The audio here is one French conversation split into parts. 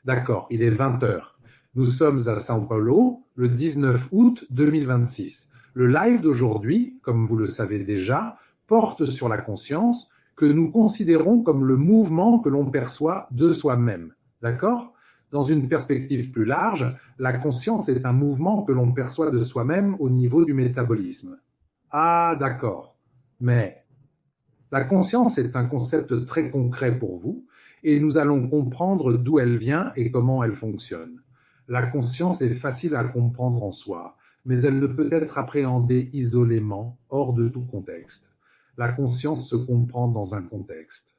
D'accord, il est 20 heures. Nous sommes à São Paulo le 19 août 2026. Le live d'aujourd'hui, comme vous le savez déjà, porte sur la conscience que nous considérons comme le mouvement que l'on perçoit de soi-même. D'accord? Dans une perspective plus large, la conscience est un mouvement que l'on perçoit de soi-même au niveau du métabolisme. Ah, d'accord. Mais la conscience est un concept très concret pour vous et nous allons comprendre d'où elle vient et comment elle fonctionne. La conscience est facile à comprendre en soi, mais elle ne peut être appréhendée isolément, hors de tout contexte. La conscience se comprend dans un contexte.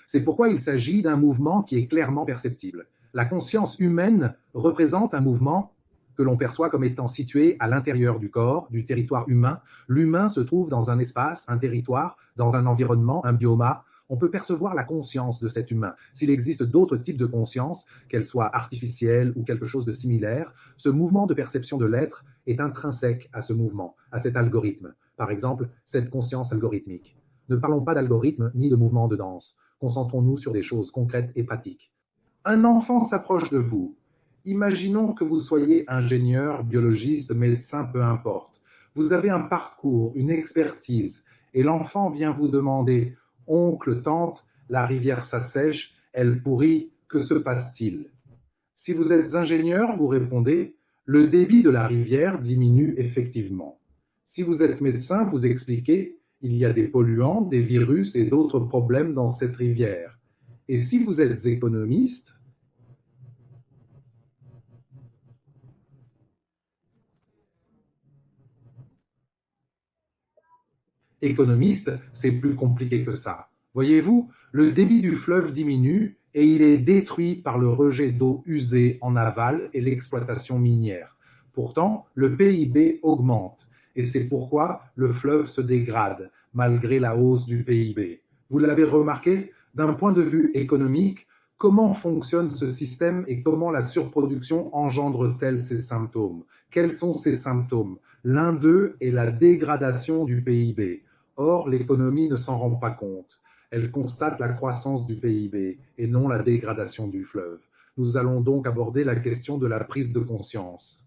C'est pourquoi il s'agit d'un mouvement qui est clairement perceptible. La conscience humaine représente un mouvement que l'on perçoit comme étant situé à l'intérieur du corps, du territoire humain. L'humain se trouve dans un espace, un territoire, dans un environnement, un bioma. On peut percevoir la conscience de cet humain. S'il existe d'autres types de conscience, qu'elle soit artificielle ou quelque chose de similaire, ce mouvement de perception de l'être est intrinsèque à ce mouvement, à cet algorithme. Par exemple, cette conscience algorithmique. Ne parlons pas d'algorithme ni de mouvement de danse. Concentrons-nous sur des choses concrètes et pratiques. Un enfant s'approche de vous. Imaginons que vous soyez ingénieur, biologiste, médecin, peu importe. Vous avez un parcours, une expertise, et l'enfant vient vous demander « Oncle, tante, la rivière s'assèche, elle pourrit, que se passe-t-il » Si vous êtes ingénieur, vous répondez « Le débit de la rivière diminue effectivement ». Si vous êtes médecin, vous expliquez « Il y a des polluants, des virus et d'autres problèmes dans cette rivière ». Et si vous êtes économiste, c'est plus compliqué que ça. Voyez-vous, le débit du fleuve diminue et il est détruit par le rejet d'eau usée en aval et l'exploitation minière. Pourtant, le PIB augmente et c'est pourquoi le fleuve se dégrade malgré la hausse du PIB. Vous l'avez remarqué, d'un point de vue économique, comment fonctionne ce système et comment la surproduction engendre-t-elle ces symptômes? Quels sont ces symptômes? L'un d'eux est la dégradation du PIB. Or, l'économie ne s'en rend pas compte. Elle constate la croissance du PIB et non la dégradation du fleuve. Nous allons donc aborder la question de la prise de conscience.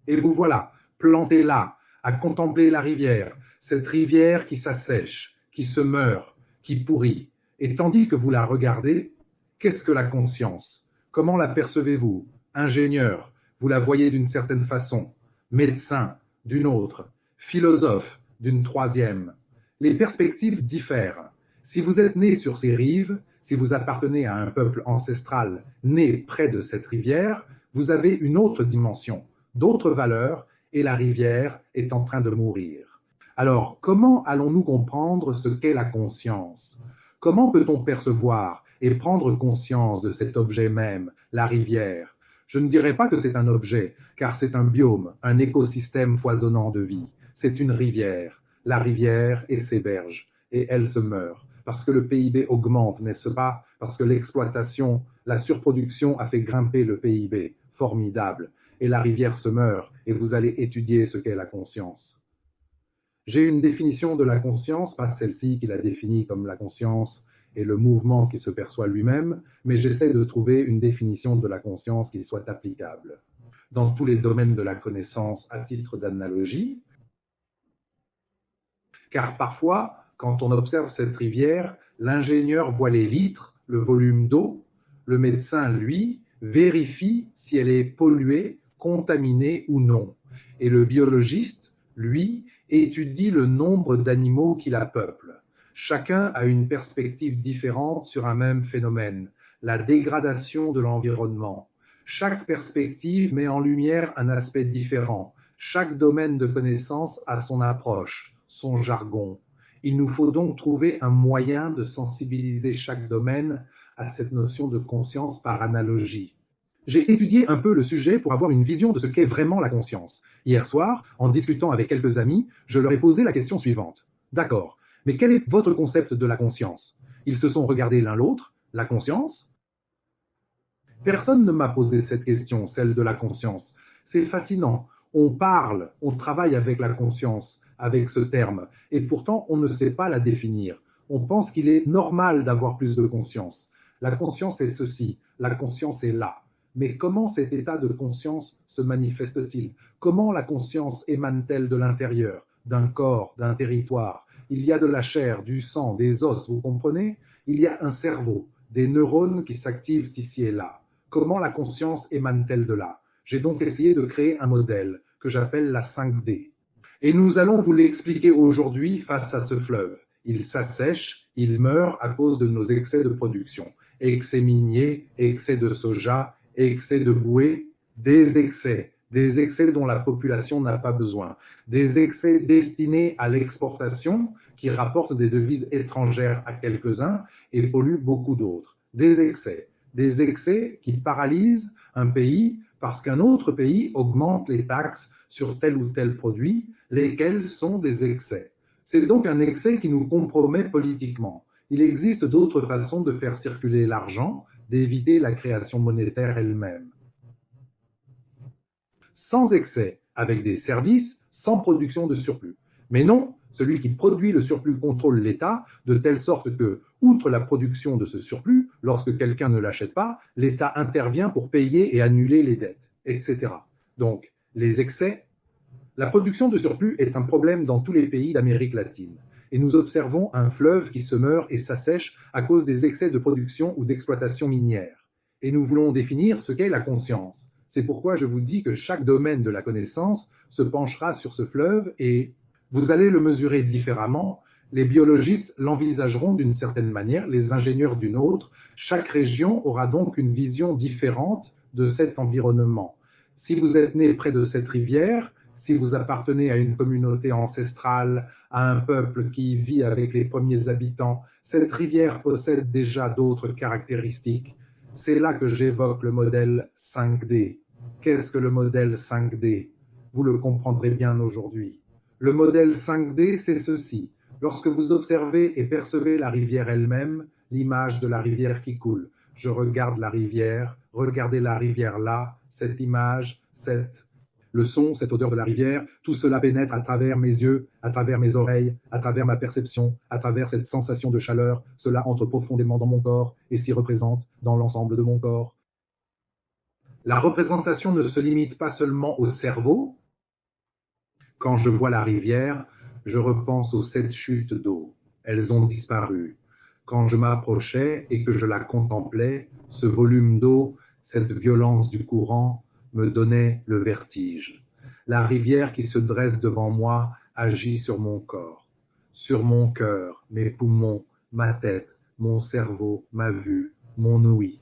Et vous voilà, planté là, à contempler la rivière, cette rivière qui s'assèche, qui se meurt, qui pourrit. Et tandis que vous la regardez, qu'est-ce que la conscience? Comment la percevez-vous? Ingénieur, vous la voyez d'une certaine façon. Médecin, d'une autre. Philosophe, d'une troisième. Les perspectives diffèrent. Si vous êtes né sur ces rives, si vous appartenez à un peuple ancestral né près de cette rivière, vous avez une autre dimension, d'autres valeurs, et la rivière est en train de mourir. Alors, comment allons-nous comprendre ce qu'est la conscience? Comment peut-on percevoir et prendre conscience de cet objet même, la rivière? Je ne dirais pas que c'est un objet, car c'est un biome, un écosystème foisonnant de vie. C'est une rivière. La rivière et ses berges, et elle se meurt. Parce que le PIB augmente, n'est-ce pas? Parce que l'exploitation, la surproduction a fait grimper le PIB. Formidable. Et la rivière se meurt, et vous allez étudier ce qu'est la conscience. J'ai une définition de la conscience, pas celle-ci qui la définit comme la conscience et le mouvement qui se perçoit lui-même, mais j'essaie de trouver une définition de la conscience qui soit applicable. Dans tous les domaines de la connaissance à titre d'analogie, car parfois, quand on observe cette rivière, l'ingénieur voit les litres, le volume d'eau, le médecin, lui, vérifie si elle est polluée, contaminée ou non. Et le biologiste, lui, étudie le nombre d'animaux qui la peuplent. Chacun a une perspective différente sur un même phénomène, la dégradation de l'environnement. Chaque perspective met en lumière un aspect différent. Chaque domaine de connaissance a son approche, son jargon. Il nous faut donc trouver un moyen de sensibiliser chaque domaine à cette notion de conscience par analogie. J'ai étudié un peu le sujet pour avoir une vision de ce qu'est vraiment la conscience. Hier soir, en discutant avec quelques amis, je leur ai posé la question suivante. D'accord, mais quel est votre concept de la conscience? Ils se sont regardés l'un l'autre. La conscience? Personne ne m'a posé cette question, celle de la conscience. C'est fascinant. On parle, on travaille avec la conscience, avec ce terme, et pourtant on ne sait pas la définir. On pense qu'il est normal d'avoir plus de conscience. La conscience est ceci, la conscience est là. Mais comment cet état de conscience se manifeste-t-il? Comment la conscience émane-t-elle de l'intérieur, d'un corps, d'un territoire? Il y a de la chair, du sang, des os, vous comprenez? Il y a un cerveau, des neurones qui s'activent ici et là. Comment la conscience émane-t-elle de là? J'ai donc essayé de créer un modèle que j'appelle la 5D. Et nous allons vous l'expliquer aujourd'hui face à ce fleuve. Il s'assèche, il meurt à cause de nos excès de production. Excès miniers, excès de soja, excès de bouée, des excès dont la population n'a pas besoin, des excès destinés à l'exportation qui rapportent des devises étrangères à quelques-uns et polluent beaucoup d'autres. Des excès qui paralysent un pays parce qu'un autre pays augmente les taxes sur tel ou tel produit, lesquels sont des excès. C'est donc un excès qui nous compromet politiquement. Il existe d'autres façons de faire circuler l'argent, d'éviter la création monétaire elle-même. Sans excès, avec des services, sans production de surplus. Mais non, celui qui produit le surplus contrôle l'État, de telle sorte que, outre la production de ce surplus, lorsque quelqu'un ne l'achète pas, l'État intervient pour payer et annuler les dettes, etc. Donc, les excès. La production de surplus est un problème dans tous les pays d'Amérique latine. Et nous observons un fleuve qui se meurt et s'assèche à cause des excès de production ou d'exploitation minière. Et nous voulons définir ce qu'est la conscience. C'est pourquoi je vous dis que chaque domaine de la connaissance se penchera sur ce fleuve et vous allez le mesurer différemment. Les biologistes l'envisageront d'une certaine manière, les ingénieurs d'une autre. Chaque région aura donc une vision différente de cet environnement. Si vous êtes né près de cette rivière, si vous appartenez à une communauté ancestrale, à un peuple qui vit avec les premiers habitants, cette rivière possède déjà d'autres caractéristiques. C'est là que j'évoque le modèle 5D. Qu'est-ce que le modèle 5D? Vous le comprendrez bien aujourd'hui. Le modèle 5D, c'est ceci. Lorsque vous observez et percevez la rivière elle-même, l'image de la rivière qui coule. Je regarde la rivière, regardez la rivière là, cette image, le son, cette odeur de la rivière, tout cela pénètre à travers mes yeux, à travers mes oreilles, à travers ma perception, à travers cette sensation de chaleur. Cela entre profondément dans mon corps et s'y représente dans l'ensemble de mon corps. La représentation ne se limite pas seulement au cerveau. Quand je vois la rivière, je repense aux 7 chutes d'eau. Elles ont disparu. Quand je m'approchais et que je la contemplais, ce volume d'eau, cette violence du courant, me donnait le vertige. La rivière qui se dresse devant moi agit sur mon corps, sur mon cœur, mes poumons, ma tête, mon cerveau, ma vue, mon ouïe.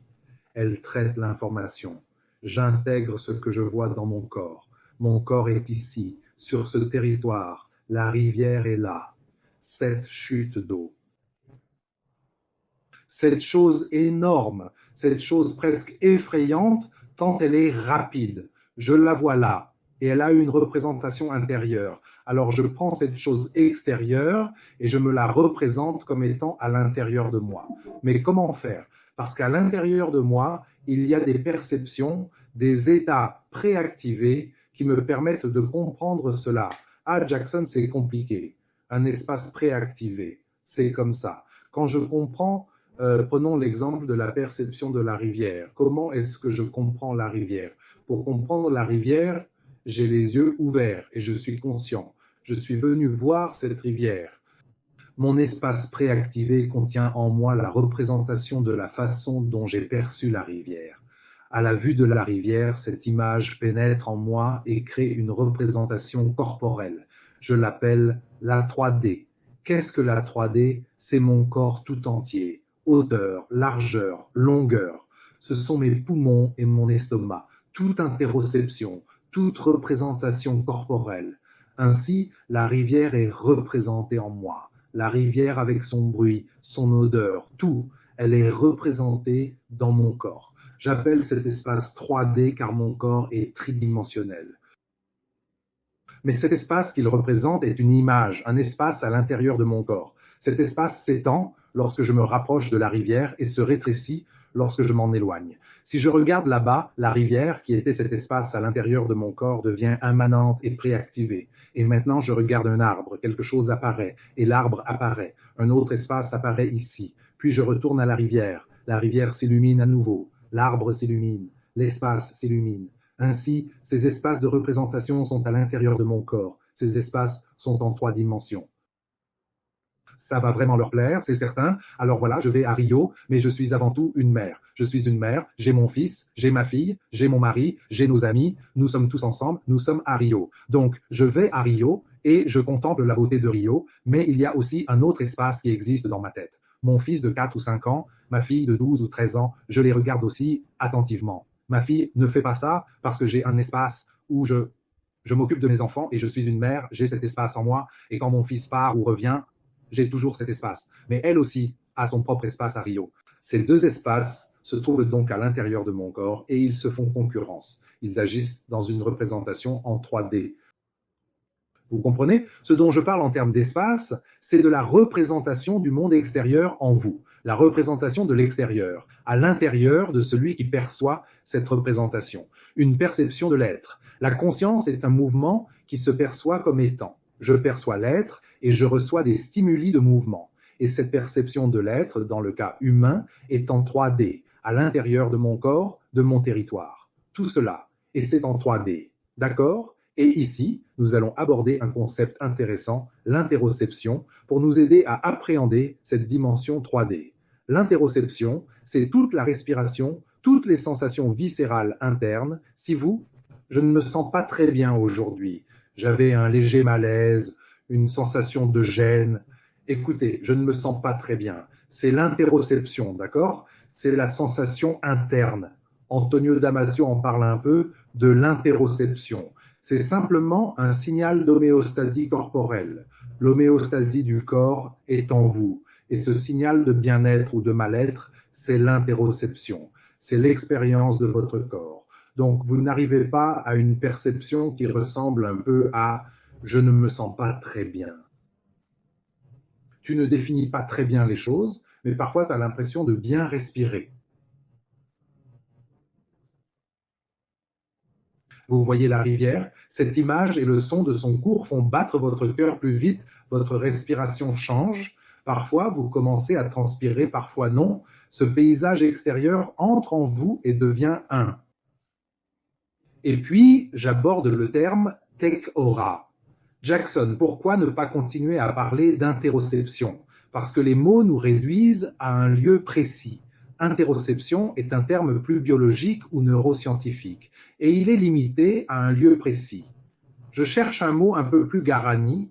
Elle traite l'information. J'intègre ce que je vois dans mon corps. Mon corps est ici, sur ce territoire. La rivière est là. Cette chute d'eau. Cette chose énorme, cette chose presque effrayante, tant elle est rapide. Je la vois là, et elle a une représentation intérieure. Alors je prends cette chose extérieure et je me la représente comme étant à l'intérieur de moi. Mais comment faire? Parce qu'à l'intérieur de moi, il y a des perceptions, des états préactivés qui me permettent de comprendre cela. Ah, Jackson, c'est compliqué. Un espace préactivé, c'est comme ça. Quand je comprends, prenons l'exemple de la perception de la rivière. Comment est-ce que je comprends la rivière? Pour comprendre la rivière, j'ai les yeux ouverts et je suis conscient. Je suis venu voir cette rivière. Mon espace préactivé contient en moi la représentation de la façon dont j'ai perçu la rivière. À la vue de la rivière, cette image pénètre en moi et crée une représentation corporelle. Je l'appelle la 3D. Qu'est-ce que la 3D? C'est mon corps tout entier. Hauteur, largeur, longueur. Ce sont mes poumons et mon estomac. Toute interoception, toute représentation corporelle. Ainsi, la rivière est représentée en moi. La rivière avec son bruit, son odeur, tout, elle est représentée dans mon corps. J'appelle cet espace 3D car mon corps est tridimensionnel. Mais cet espace qu'il représente est une image, un espace à l'intérieur de mon corps. Cet espace s'étend lorsque je me rapproche de la rivière et se rétrécit lorsque je m'en éloigne. Si je regarde là-bas, la rivière, qui était cet espace à l'intérieur de mon corps, devient immanente et préactivée. Et maintenant, je regarde un arbre, quelque chose apparaît, et l'arbre apparaît. Un autre espace apparaît ici. Puis je retourne à la rivière s'illumine à nouveau, l'arbre s'illumine, l'espace s'illumine. Ainsi, ces espaces de représentation sont à l'intérieur de mon corps. Ces espaces sont en 3 dimensions. Ça va vraiment leur plaire, c'est certain. Alors voilà, je vais à Rio, mais je suis avant tout une mère. Je suis une mère, j'ai mon fils, j'ai ma fille, j'ai mon mari, j'ai nos amis, nous sommes tous ensemble, nous sommes à Rio. Donc, je vais à Rio et je contemple la beauté de Rio, mais il y a aussi un autre espace qui existe dans ma tête. Mon fils de 4 ou 5 ans, ma fille de 12 ou 13 ans, je les regarde aussi attentivement. Ma fille ne fait pas ça parce que j'ai un espace où je m'occupe de mes enfants et je suis une mère, j'ai cet espace en moi, et quand mon fils part ou revient, j'ai toujours cet espace. Mais elle aussi a son propre espace à Rio. Ces 2 espaces se trouvent donc à l'intérieur de mon corps et ils se font concurrence. Ils agissent dans une représentation en 3D. Vous comprenez? Ce dont je parle en termes d'espace, c'est de la représentation du monde extérieur en vous, la représentation de l'extérieur, à l'intérieur de celui qui perçoit cette représentation, une perception de l'être. La conscience est un mouvement qui se perçoit comme étant. Je perçois l'être et je reçois des stimuli de mouvement. Et cette perception de l'être, dans le cas humain, est en 3D, à l'intérieur de mon corps, de mon territoire. Tout cela, et c'est en 3D. D'accord? Et ici, nous allons aborder un concept intéressant, l'interoception, pour nous aider à appréhender cette dimension 3D. L'interoception, c'est toute la respiration, toutes les sensations viscérales internes. Si je ne me sens pas très bien aujourd'hui, j'avais un léger malaise, une sensation de gêne. Écoutez, je ne me sens pas très bien. C'est l'interoception, d'accord? C'est la sensation interne. Antonio Damasio en parle un peu de l'interoception. C'est simplement un signal d'homéostasie corporelle. L'homéostasie du corps est en vous. Et ce signal de bien-être ou de mal-être, c'est l'interoception. C'est l'expérience de votre corps. Donc, vous n'arrivez pas à une perception qui ressemble un peu à « je ne me sens pas très bien ». Tu ne définis pas très bien les choses, mais parfois tu as l'impression de bien respirer. Vous voyez la rivière, cette image et le son de son cours font battre votre cœur plus vite, votre respiration change. Parfois, vous commencez à transpirer, parfois non. Ce paysage extérieur entre en vous et devient un. Et puis, j'aborde le terme tech-aura. Jackson, pourquoi ne pas continuer à parler d'interoception? Parce que les mots nous réduisent à un lieu précis. Interoception est un terme plus biologique ou neuroscientifique, et il est limité à un lieu précis. Je cherche un mot un peu plus garani,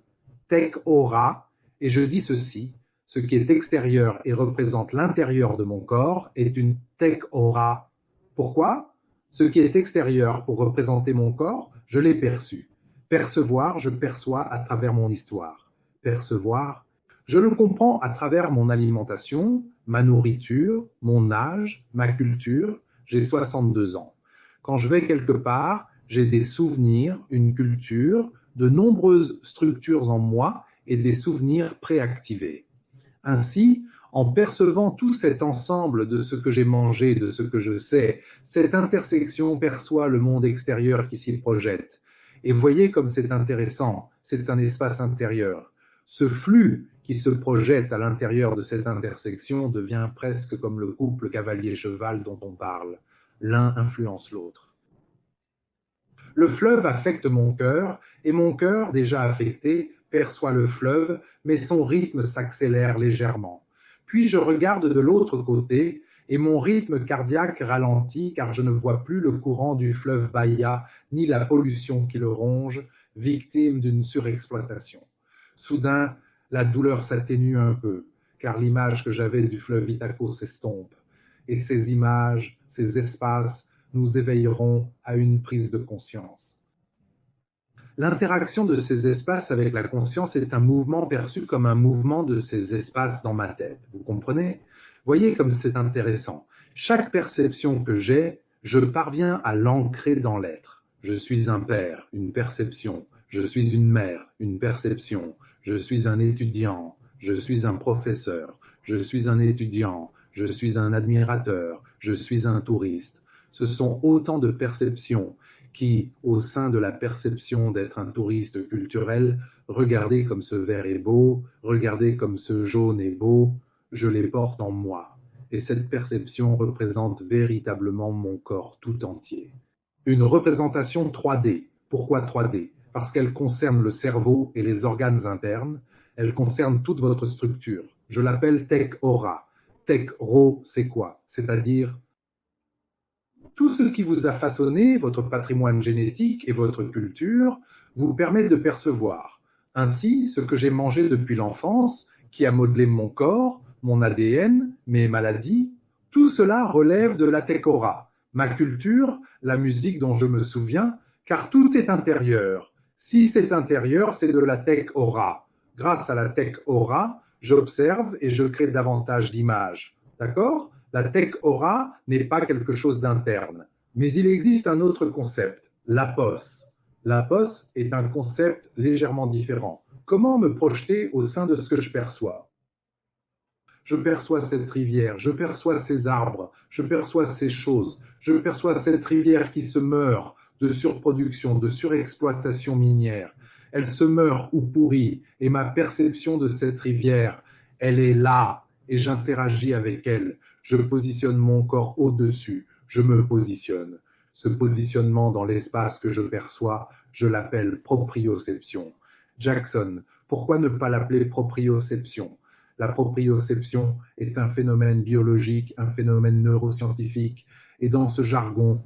tech-aura, et je dis ceci, ce qui est extérieur et représente l'intérieur de mon corps est une tech-aura. Pourquoi? Ce qui est extérieur pour représenter mon corps, je l'ai perçu. Percevoir, je perçois à travers mon histoire. Percevoir, je le comprends à travers mon alimentation, ma nourriture, mon âge, ma culture. J'ai 62 ans. Quand je vais quelque part, j'ai des souvenirs, une culture, de nombreuses structures en moi et des souvenirs préactivés. Ainsi, en percevant tout cet ensemble de ce que j'ai mangé, de ce que je sais, cette intersection perçoit le monde extérieur qui s'y projette. Et voyez comme c'est intéressant, c'est un espace intérieur. Ce flux qui se projette à l'intérieur de cette intersection devient presque comme le couple cavalier-cheval dont on parle. L'un influence l'autre. Le fleuve affecte mon cœur, et mon cœur, déjà affecté, perçoit le fleuve, mais son rythme s'accélère légèrement. Puis je regarde de l'autre côté, et mon rythme cardiaque ralentit car je ne vois plus le courant du fleuve Bahia, ni la pollution qui le ronge, victime d'une surexploitation. Soudain, la douleur s'atténue un peu, car l'image que j'avais du fleuve Itako s'estompe. Et ces images, ces espaces, nous éveilleront à une prise de conscience. L'interaction de ces espaces avec la conscience est un mouvement perçu comme un mouvement de ces espaces dans ma tête. Vous comprenez? Voyez comme c'est intéressant. Chaque perception que j'ai, je parviens à l'ancrer dans l'être. Je suis un père, une perception. Je suis une mère, une perception. Je suis un étudiant. Je suis un professeur. Je suis un étudiant. Je suis un admirateur. je suis un touriste. Ce sont autant de perceptions qui, au sein de la perception d'être un touriste culturel, regardez comme ce vert est beau, regardez comme ce jaune est beau, je les porte en moi. Et cette perception représente véritablement mon corps tout entier. Une représentation 3D. Pourquoi 3D? Parce qu'elle concerne le cerveau et les organes internes, elle concerne toute votre structure. Je l'appelle Tech Aura. Tech Ro, c'est quoi? C'est-à-dire tout ce qui vous a façonné, votre patrimoine génétique et votre culture, vous permet de percevoir. Ainsi, ce que j'ai mangé depuis l'enfance, qui a modelé mon corps, mon ADN, mes maladies, tout cela relève de la Tech Aura. Ma culture, la musique dont je me souviens, car tout est intérieur. Si c'est intérieur, c'est de la Tech Aura. Grâce à la Tech Aura, j'observe et je crée davantage d'images. D'accord? La Tech Aura n'est pas quelque chose d'interne. Mais il existe un autre concept, la POS. La POS est un concept légèrement différent. Comment me projeter au sein de ce que je perçois? Je perçois cette rivière, je perçois ces arbres, je perçois ces choses, je perçois cette rivière qui se meurt de surproduction, de surexploitation minière. Elle se meurt ou pourrit, et ma perception de cette rivière, elle est là, et j'interagis avec elle. Je positionne mon corps au-dessus, je me positionne. Ce positionnement dans l'espace que je perçois, je l'appelle proprioception. Jackson, pourquoi ne pas l'appeler proprioception? La proprioception est un phénomène biologique, un phénomène neuroscientifique, et dans ce jargon,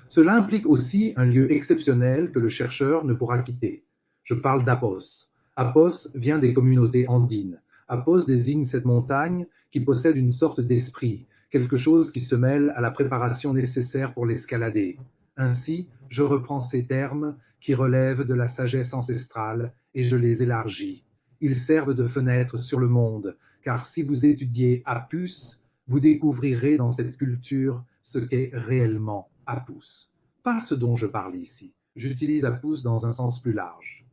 cela implique aussi un lieu exceptionnel que le chercheur ne pourra quitter. Je parle d'Apos. Apos vient des communautés andines. Apos désigne cette montagne qui possède une sorte d'esprit, quelque chose qui se mêle à la préparation nécessaire pour l'escalader. Ainsi, je reprends ces termes qui relèvent de la sagesse ancestrale et je les élargis. Ils servent de fenêtre sur le monde, car si vous étudiez Apus, vous découvrirez dans cette culture ce qu'est réellement Apus. Pas ce dont je parle ici. J'utilise Apus dans un sens plus large.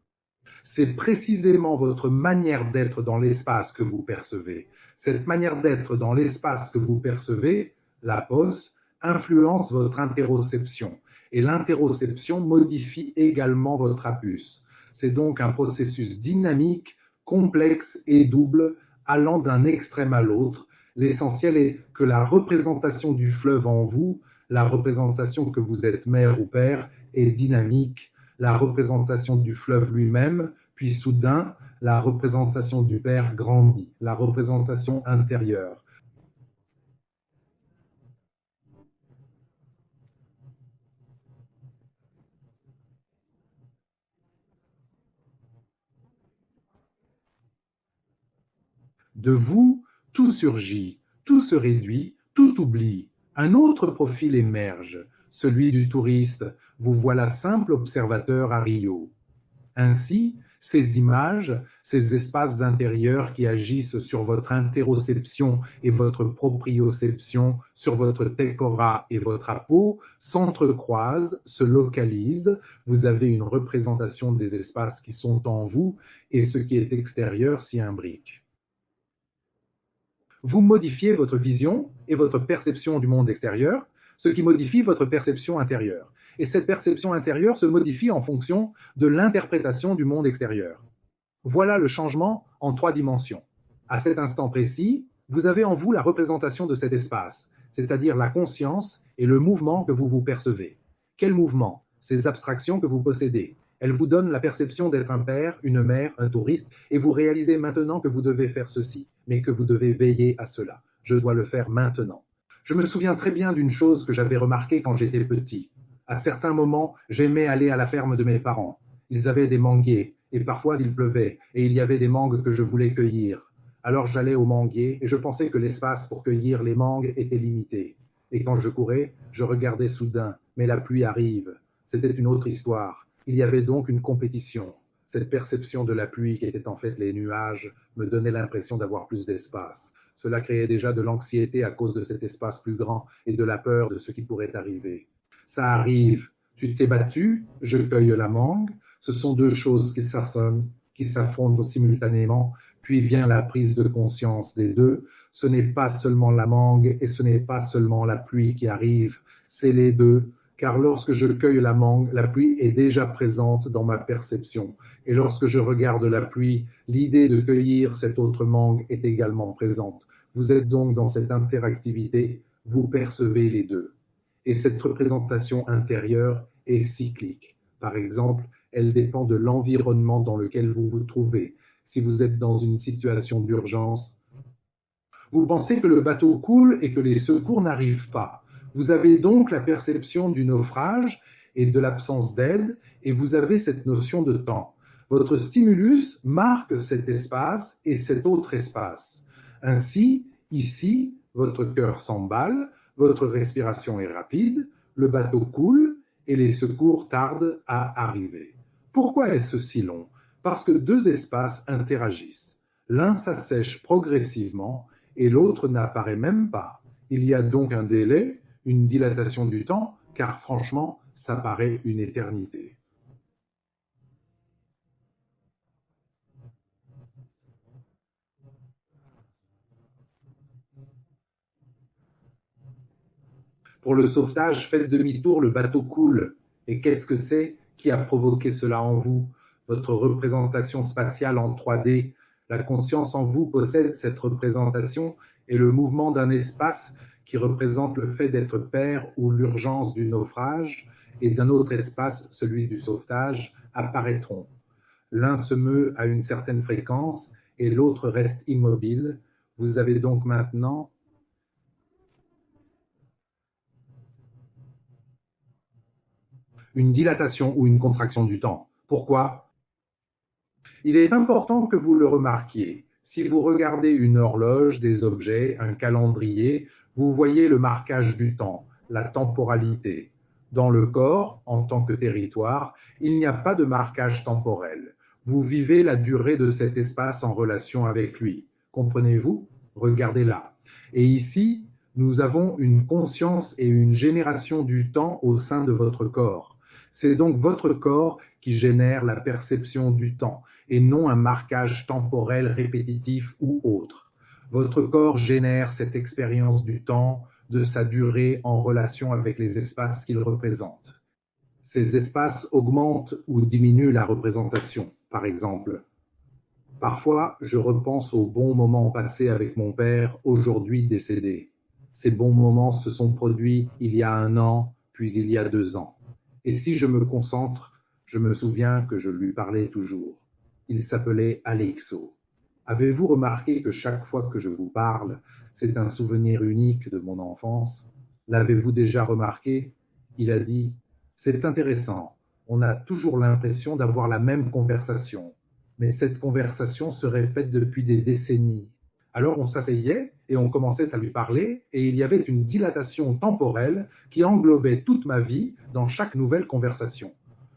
C'est précisément votre manière d'être dans l'espace que vous percevez. Cette manière d'être dans l'espace que vous percevez, la POS, influence votre interoception. Et l'interoception modifie également votre apus. C'est donc un processus dynamique, complexe et double, allant d'un extrême à l'autre. L'essentiel est que la représentation du fleuve en vous, la représentation que vous êtes mère ou père, est dynamique. La représentation du fleuve lui-même, puis soudain, la représentation du père grandit, la représentation intérieure. De vous, tout surgit, tout se réduit, tout oublie. Un autre profil émerge, celui du touriste. Vous voilà simple observateur à Rio. Ainsi, ces images, ces espaces intérieurs qui agissent sur votre interoception et votre proprioception, sur votre tecora et votre apo, s'entrecroisent, se localisent. Vous avez une représentation des espaces qui sont en vous et ce qui est extérieur s'y imbrique. Vous modifiez votre vision et votre perception du monde extérieur, ce qui modifie votre perception intérieure. Et cette perception intérieure se modifie en fonction de l'interprétation du monde extérieur. Voilà le changement en 3 dimensions. À cet instant précis, vous avez en vous la représentation de cet espace, c'est-à-dire la conscience et le mouvement que vous vous percevez. Quel mouvement? Ces abstractions que vous possédez. Elles vous donnent la perception d'être un père, une mère, un touriste, et vous réalisez maintenant que vous devez faire ceci, mais que vous devez veiller à cela. Je dois le faire maintenant. Je me souviens très bien d'une chose que j'avais remarquée quand j'étais petit. À certains moments, j'aimais aller à la ferme de mes parents. Ils avaient des manguiers, et parfois il pleuvait, et il y avait des mangues que je voulais cueillir. Alors j'allais au manguier, et je pensais que l'espace pour cueillir les mangues était limité. Et quand je courais, je regardais soudain, mais la pluie arrive. C'était une autre histoire. Il y avait donc une compétition. Cette perception de la pluie, qui était en fait les nuages, me donnait l'impression d'avoir plus d'espace. Cela créait déjà de l'anxiété à cause de cet espace plus grand et de la peur de ce qui pourrait arriver. Ça arrive, tu t'es battu, je cueille la mangue, ce sont 2 choses qui s'affrontent simultanément, puis vient la prise de conscience des deux, Ce n'est pas seulement la mangue et ce n'est pas seulement la pluie qui arrive, c'est les deux, car lorsque je cueille la mangue, la pluie est déjà présente dans ma perception, et lorsque je regarde la pluie, l'idée de cueillir cette autre mangue est également présente. Vous êtes donc dans cette interactivité, vous percevez les deux. Et cette représentation intérieure est cyclique. Par exemple, elle dépend de l'environnement dans lequel vous vous trouvez. Si vous êtes dans une situation d'urgence, vous pensez que le bateau coule et que les secours n'arrivent pas. Vous avez donc la perception du naufrage et de l'absence d'aide, et vous avez cette notion de temps. Votre stimulus marque cet espace et cet autre espace. Ainsi, ici, votre cœur s'emballe, votre respiration est rapide, le bateau coule et les secours tardent à arriver. Pourquoi est-ce si long? Parce que deux espaces interagissent. L'un s'assèche progressivement et l'autre n'apparaît même pas. Il y a donc un délai, une dilatation du temps, car franchement, ça paraît une éternité. Pour le sauvetage, faites demi-tour, le bateau coule. Et qu'est-ce que c'est qui a provoqué cela en vous? Votre représentation spatiale en 3D. La conscience en vous possède cette représentation et le mouvement d'un espace qui représente le fait d'être père ou l'urgence du naufrage et d'un autre espace, celui du sauvetage, apparaîtront. L'un se meut à une certaine fréquence et l'autre reste immobile. Vous avez donc maintenant une dilatation ou une contraction du temps. Pourquoi? Il est important que vous le remarquiez. Si vous regardez une horloge, des objets, un calendrier, vous voyez le marquage du temps, la temporalité. Dans le corps, en tant que territoire, il n'y a pas de marquage temporel. Vous vivez la durée de cet espace en relation avec lui. Comprenez-vous? Regardez là. Et ici, nous avons une conscience et une génération du temps au sein de votre corps. C'est donc votre corps qui génère la perception du temps et non un marquage temporel répétitif ou autre. Votre corps génère cette expérience du temps, de sa durée en relation avec les espaces qu'il représente. Ces espaces augmentent ou diminuent la représentation, par exemple. Parfois, je repense aux bons moments passés avec mon père, aujourd'hui décédé. Ces bons moments se sont produits il y a 1 an, puis il y a 2 ans. Et si je me concentre, je me souviens que je lui parlais toujours. Il s'appelait Alexo. Avez-vous remarqué que chaque fois que je vous parle, c'est un souvenir unique de mon enfance? L'avez-vous déjà remarqué? Il a dit, c'est intéressant, on a toujours l'impression d'avoir la même conversation, mais cette conversation se répète depuis des décennies. Alors on s'asseyait et on commençait à lui parler et il y avait une dilatation temporelle qui englobait toute ma vie dans chaque nouvelle conversation.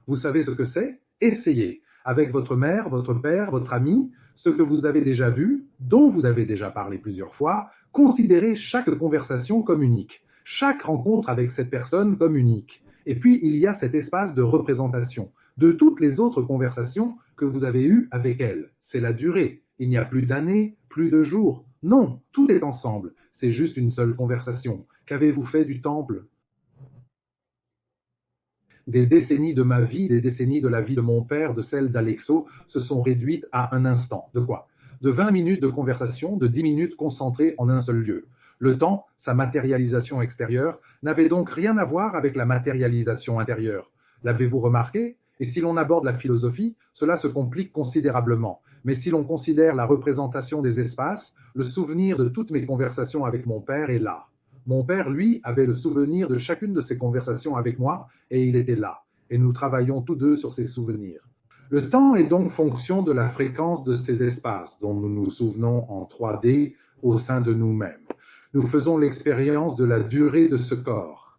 Vous savez ce que c'est? Essayez, avec votre mère, votre père, votre ami, ce que vous avez déjà vu, dont vous avez déjà parlé plusieurs fois, considérez chaque conversation comme unique, chaque rencontre avec cette personne comme unique. Et puis il y a cet espace de représentation de toutes les autres conversations que vous avez eues avec elle. C'est la durée. Il n'y a plus d'années, plus de jours. Non, tout est ensemble. C'est juste une seule conversation. Qu'avez-vous fait du temple? Des décennies de ma vie, des décennies de la vie de mon père, de celle d'Alexo, se sont réduites à un instant. De quoi? De 20 minutes de conversation, de 10 minutes concentrées en un seul lieu. Le temps, sa matérialisation extérieure, n'avait donc rien à voir avec la matérialisation intérieure. L'avez-vous remarqué? Et si l'on aborde la philosophie, cela se complique considérablement. Mais si l'on considère la représentation des espaces, le souvenir de toutes mes conversations avec mon père est là. Mon père, lui, avait le souvenir de chacune de ses conversations avec moi, et il était là. Et nous travaillons tous deux sur ces souvenirs. Le temps est donc fonction de la fréquence de ces espaces, dont nous nous souvenons en 3D au sein de nous-mêmes. Nous faisons l'expérience de la durée de ce corps.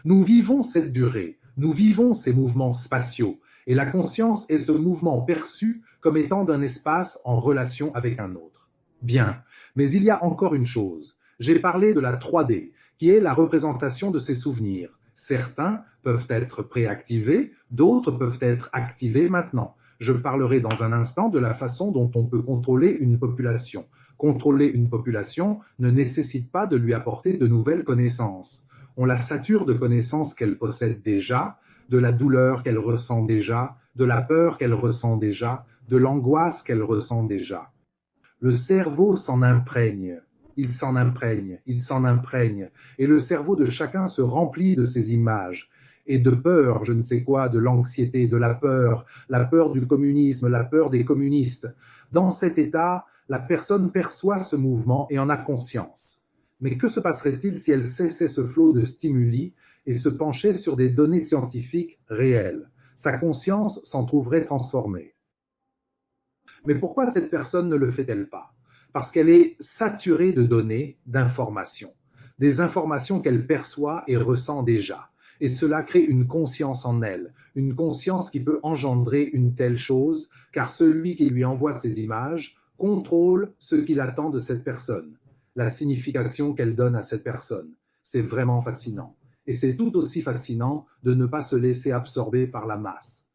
Nous vivons cette durée, nous vivons ces mouvements spatiaux, et la conscience est ce mouvement perçu comme étant d'un espace en relation avec un autre. Bien, mais il y a encore une chose. J'ai parlé de la 3D, qui est la représentation de ces souvenirs. Certains peuvent être préactivés, d'autres peuvent être activés maintenant. Je parlerai dans un instant de la façon dont on peut contrôler une population. Contrôler une population ne nécessite pas de lui apporter de nouvelles connaissances. On la sature de connaissances qu'elle possède déjà, de la douleur qu'elle ressent déjà, de la peur qu'elle ressent déjà, de l'angoisse qu'elle ressent déjà. Le cerveau s'en imprègne, il s'en imprègne, il s'en imprègne, et le cerveau de chacun se remplit de ces images, et de peur, je ne sais quoi, de l'anxiété, de la peur du communisme, la peur des communistes. Dans cet état, la personne perçoit ce mouvement et en a conscience. Mais que se passerait-il si elle cessait ce flot de stimuli et se penchait sur des données scientifiques réelles? Sa conscience s'en trouverait transformée. Mais pourquoi cette personne ne le fait-elle pas? Parce qu'elle est saturée de données, d'informations. Des informations qu'elle perçoit et ressent déjà. Et cela crée une conscience en elle, une conscience qui peut engendrer une telle chose, car celui qui lui envoie ces images contrôle ce qu'il attend de cette personne, la signification qu'elle donne à cette personne. C'est vraiment fascinant. Et c'est tout aussi fascinant de ne pas se laisser absorber par la masse.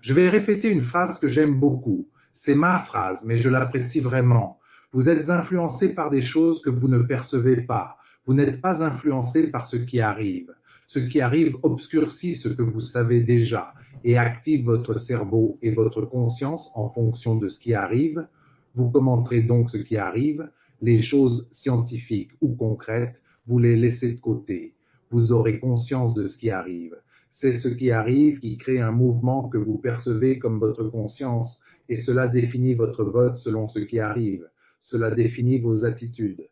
Je vais répéter une phrase que j'aime beaucoup. C'est ma phrase, mais je l'apprécie vraiment. Vous êtes influencé par des choses que vous ne percevez pas. Vous n'êtes pas influencé par ce qui arrive. Ce qui arrive obscurcit ce que vous savez déjà et active votre cerveau et votre conscience en fonction de ce qui arrive. Vous commenterez donc ce qui arrive. Les choses scientifiques ou concrètes, vous les laissez de côté. Vous aurez conscience de ce qui arrive. C'est ce qui arrive qui crée un mouvement que vous percevez comme votre conscience, et cela définit votre vote selon ce qui arrive. Cela définit vos attitudes.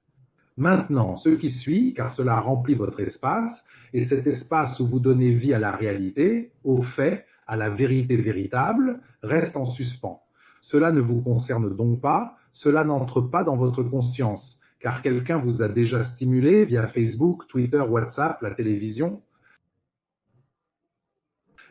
Maintenant, ce qui suit, car cela remplit votre espace, et cet espace où vous donnez vie à la réalité, aux faits, à la vérité véritable, reste en suspens. Cela ne vous concerne donc pas, cela n'entre pas dans votre conscience, car quelqu'un vous a déjà stimulé via Facebook, Twitter, WhatsApp, la télévision.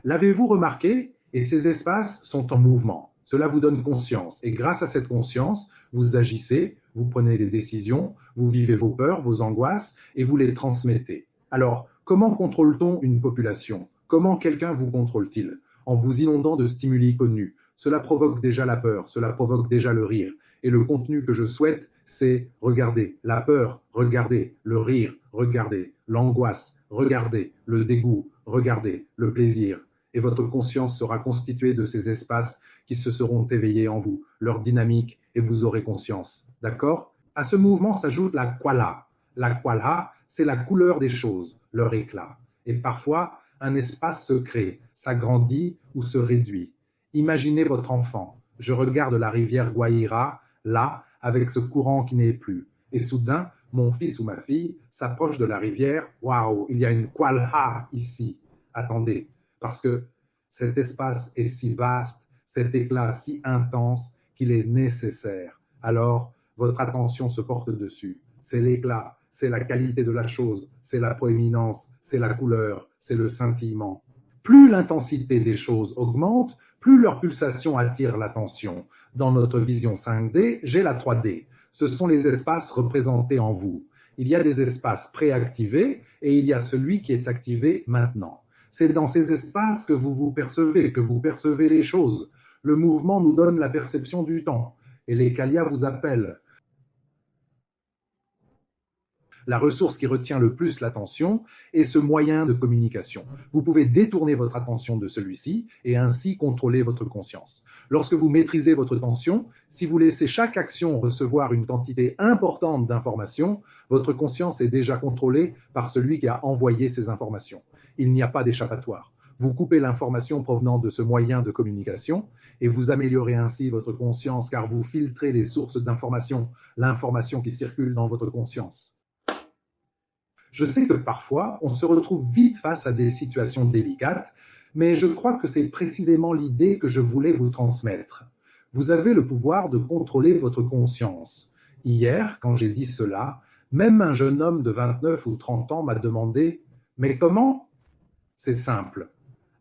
L'avez-vous remarqué? Et ces espaces sont en mouvement. Cela vous donne conscience. Et grâce à cette conscience, vous agissez, vous prenez des décisions, vous vivez vos peurs, vos angoisses, et vous les transmettez. Alors, comment contrôle-t-on une population? Comment quelqu'un vous contrôle-t-il? En vous inondant de stimuli connus. Cela provoque déjà la peur, cela provoque déjà le rire. Et le contenu que je souhaite, c'est regarder la peur, regardez le rire, regardez l'angoisse, regardez le dégoût, regardez le plaisir. Et votre conscience sera constituée de ces espaces qui se seront éveillés en vous, leur dynamique, et vous aurez conscience. D'accord? À ce mouvement s'ajoute la quala. La quala, c'est la couleur des choses, leur éclat. Et parfois, un espace se crée, s'agrandit ou se réduit. Imaginez votre enfant. Je regarde la rivière Guaira, là, avec ce courant qui n'est plus. Et soudain, mon fils ou ma fille s'approche de la rivière. Waouh, il y a une quala ici. Attendez, parce que cet espace est si vaste, cet éclat si intense qu'il est nécessaire. Alors, votre attention se porte dessus. C'est l'éclat, c'est la qualité de la chose, c'est la proéminence, c'est la couleur, c'est le scintillement. Plus l'intensité des choses augmente, plus leur pulsation attire l'attention. Dans notre vision 5D, j'ai la 3D. Ce sont les espaces représentés en vous. Il y a des espaces préactivés et il y a celui qui est activé maintenant. C'est dans ces espaces que vous percevez les choses. Le mouvement nous donne la perception du temps. Et les Kalias vous appellent. La ressource qui retient le plus l'attention est ce moyen de communication. Vous pouvez détourner votre attention de celui-ci et ainsi contrôler votre conscience. Lorsque vous maîtrisez votre tension, si vous laissez chaque action recevoir une quantité importante d'informations, votre conscience est déjà contrôlée par celui qui a envoyé ces informations. Il n'y a pas d'échappatoire. Vous coupez l'information provenant de ce moyen de communication et vous améliorez ainsi votre conscience car vous filtrez les sources d'information, l'information qui circule dans votre conscience. Je sais que parfois, on se retrouve vite face à des situations délicates, mais je crois que c'est précisément l'idée que je voulais vous transmettre. Vous avez le pouvoir de contrôler votre conscience. Hier, quand j'ai dit cela, même un jeune homme de 29 ou 30 ans m'a demandé « Mais comment ?» C'est simple.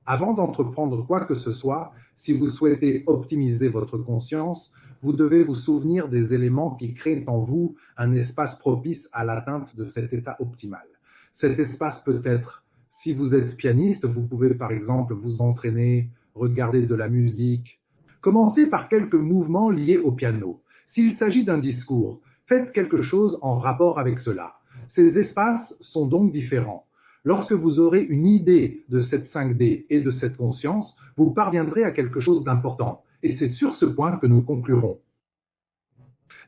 Avant d'entreprendre quoi que ce soit, si vous souhaitez optimiser votre conscience, vous devez vous souvenir des éléments qui créent en vous un espace propice à l'atteinte de cet état optimal. Cet espace peut être, si vous êtes pianiste, vous pouvez par exemple vous entraîner regardez de la musique. Commencez par quelques mouvements liés au piano. S'il s'agit d'un discours, faites quelque chose en rapport avec cela. Ces espaces sont donc différents. Lorsque vous aurez une idée de cette 5D et de cette conscience, vous parviendrez à quelque chose d'important. Et c'est sur ce point que nous conclurons.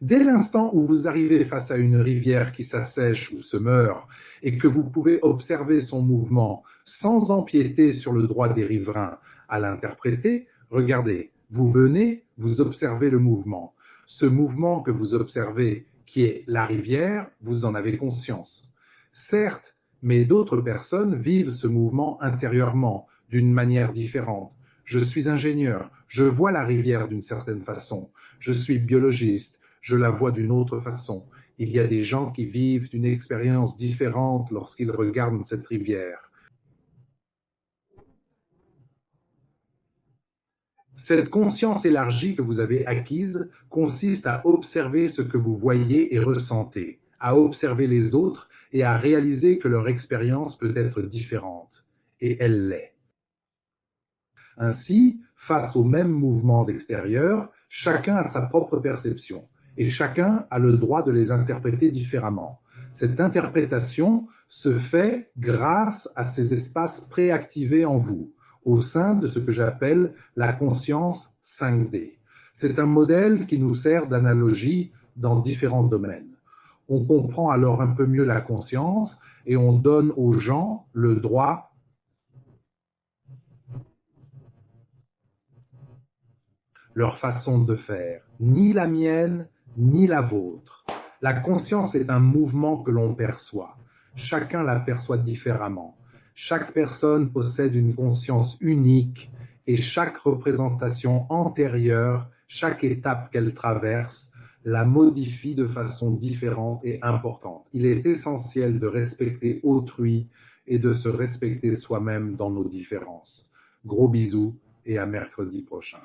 Dès l'instant où vous arrivez face à une rivière qui s'assèche ou se meurt et que vous pouvez observer son mouvement sans empiéter sur le droit des riverains à l'interpréter, regardez, vous venez, vous observez le mouvement. Ce mouvement que vous observez, qui est la rivière, vous en avez conscience. Certes, mais d'autres personnes vivent ce mouvement intérieurement, d'une manière différente. Je suis ingénieur, je vois la rivière d'une certaine façon. Je suis biologiste, je la vois d'une autre façon. Il y a des gens qui vivent une expérience différente lorsqu'ils regardent cette rivière. Cette conscience élargie que vous avez acquise consiste à observer ce que vous voyez et ressentez, à observer les autres et à réaliser que leur expérience peut être différente. Et elle l'est. Ainsi, face aux mêmes mouvements extérieurs, chacun a sa propre perception et chacun a le droit de les interpréter différemment. Cette interprétation se fait grâce à ces espaces préactivés en vous, au sein de ce que j'appelle la conscience 5D. C'est un modèle qui nous sert d'analogie dans différents domaines. On comprend alors un peu mieux la conscience et on donne aux gens le droit leur façon de faire, ni la mienne, ni la vôtre. La conscience est un mouvement que l'on perçoit. Chacun la perçoit différemment. Chaque personne possède une conscience unique et chaque représentation antérieure, chaque étape qu'elle traverse, la modifie de façon différente et importante. Il est essentiel de respecter autrui et de se respecter soi-même dans nos différences. Gros bisous et à mercredi prochain.